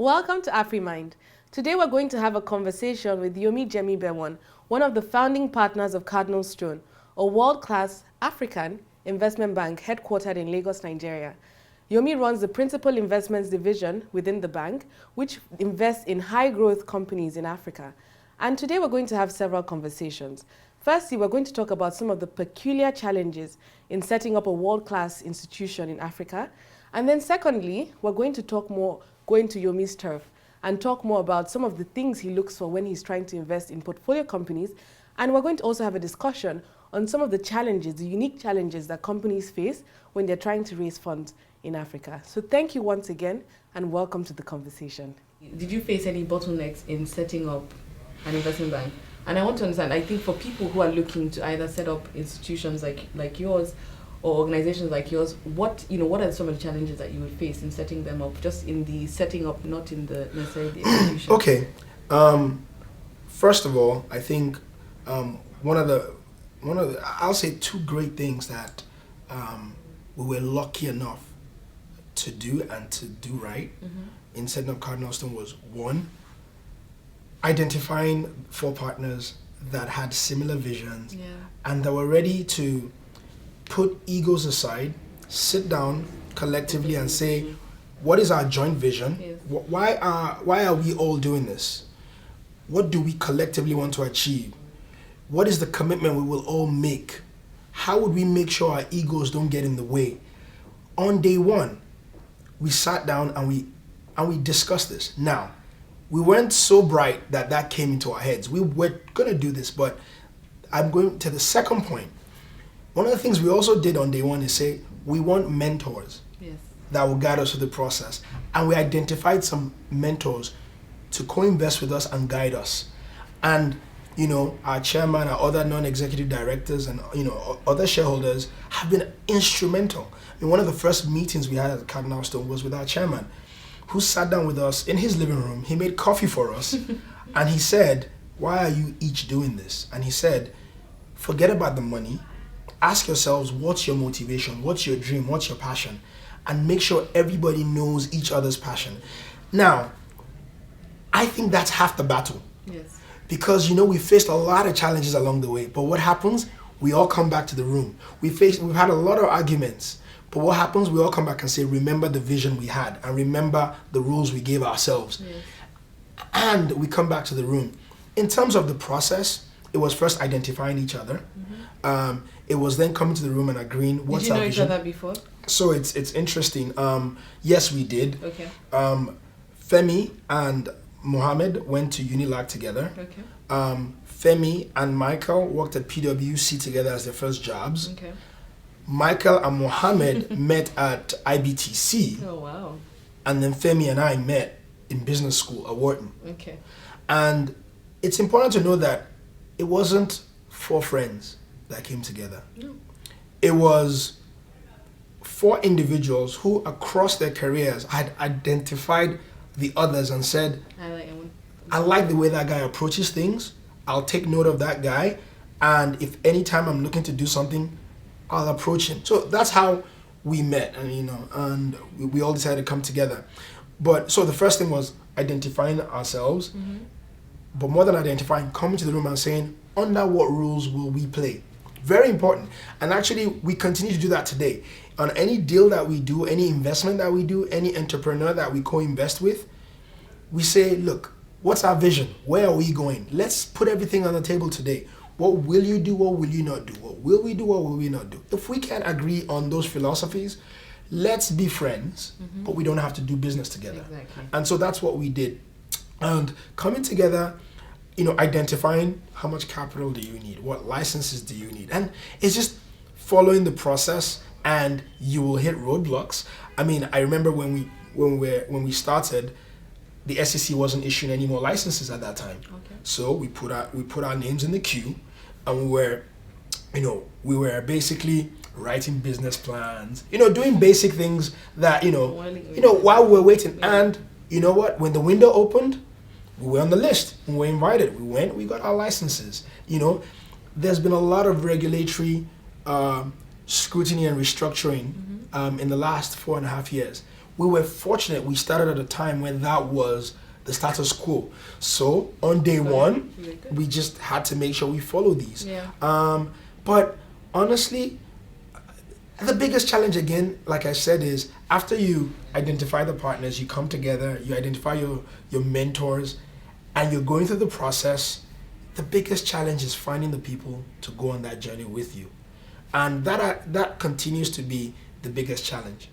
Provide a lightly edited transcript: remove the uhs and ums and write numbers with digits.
Welcome to afrimind. Today we're going to have a conversation with Yomi Jemibewon, one of the founding partners of Cardinal Stone, a world-class African investment bank headquartered in Lagos, Nigeria. Yomi runs the principal investments division within the bank, which invests in high-growth companies in Africa. And today we're going to have several conversations. Firstly, we're going to talk about some of the peculiar challenges in setting up a world-class institution in Africa. And then secondly, we're going to go into Yomi's turf and talk more about some of the things he looks for when he's trying to invest in portfolio companies. And we're going to also have a discussion on some of the challenges, the unique challenges that companies face when they're trying to raise funds in Africa. So thank you once again, and welcome to the conversation. Did you face any bottlenecks in setting up an investment bank? And I want to understand, I think for people who are looking to either set up institutions like yours or organizations like yours, what are some of the challenges that you would face in setting them up, just in the setting up, not in the necessarily the execution? Okay. First of all, I think one of the I'll say two great things that we were lucky enough to do and to do right in setting up Cardinal Stone was, one, identifying 4 partners that had similar visions and that were ready to put egos aside, sit down collectively and say, what is our joint vision? Yes. Why are we all doing this? What do we collectively want to achieve? What is the commitment we will all make? How would we make sure our egos don't get in the way? On day one, we sat down and we discussed this. Now, we weren't so bright that came into our heads. We were going to do this, but I'm going to the second point. One of the things we also did on day one is say, we want mentors that will guide us through the process. And we identified some mentors to co-invest with us and guide us. And, our chairman, our other non-executive directors, and, other shareholders have been instrumental. One of the first meetings we had at Cardinal Stone was with our chairman, who sat down with us in his living room. He made coffee for us. And he said, why are you each doing this? And he said, forget about the money. Ask yourselves, what's your motivation? What's your dream? What's your passion? And make sure everybody knows each other's passion. Now, I think that's half the battle. Yes. Because, we faced a lot of challenges along the way. But what happens? We all come back to the room. We've had a lot of arguments. But what happens? We all come back and say, remember the vision we had. And remember the rules we gave ourselves. Yes. And we come back to the room. In terms of the process, it was first identifying each other. It was then coming to the room and agreeing what's our vision. Did you know each other before? So it's interesting. Yes, we did. Okay. Femi and Mohammed went to Unilag together. Okay. Femi and Michael worked at PwC together as their first jobs. Okay. Michael and Mohammed met at IBTC. Oh, wow. And then Femi and I met in business school at Wharton. Okay. And it's important to know that it wasn't 4 friends that came together. No. It was 4 individuals who across their careers had identified the others and said, I like the way that guy approaches things. I'll take note of that guy. And if anytime I'm looking to do something, I'll approach him. So that's how we met, and we all decided to come together. But so the first thing was identifying ourselves, but more than identifying, coming to the room and saying, under what rules will we play? Very important. And actually, we continue to do that today. On any deal that we do, any investment that we do, any entrepreneur that we co-invest with, we say, look, what's our vision? Where are we going? Let's put everything on the table today. What will you do? What will you not do? What will we do? What will we not do? If we can agree on those philosophies, let's be friends, but we don't have to do business together. Exactly. And so that's what we did. And coming together, identifying how much capital do you need? What licenses do you need? And it's just following the process, and you will hit roadblocks. I remember when we started, the SEC wasn't issuing any more licenses at that time. Okay. So we put our names in the queue, and we were basically writing business plans, doing basic things that while we were waiting. Yeah. And you know what? When the window opened, we were on the list. We were invited. We went. We got our licenses. There's been a lot of regulatory scrutiny and restructuring in the last 4.5 years. we were fortunate. We started at a time when that was the status quo. So on day one, we just had to make sure we follow these. Yeah. But honestly, the biggest challenge again, like I said, is after you identify the partners, you come together, you identify your mentors, and you're going through the process. The biggest challenge is finding the people to go on that journey with you. And that continues to be the biggest challenge.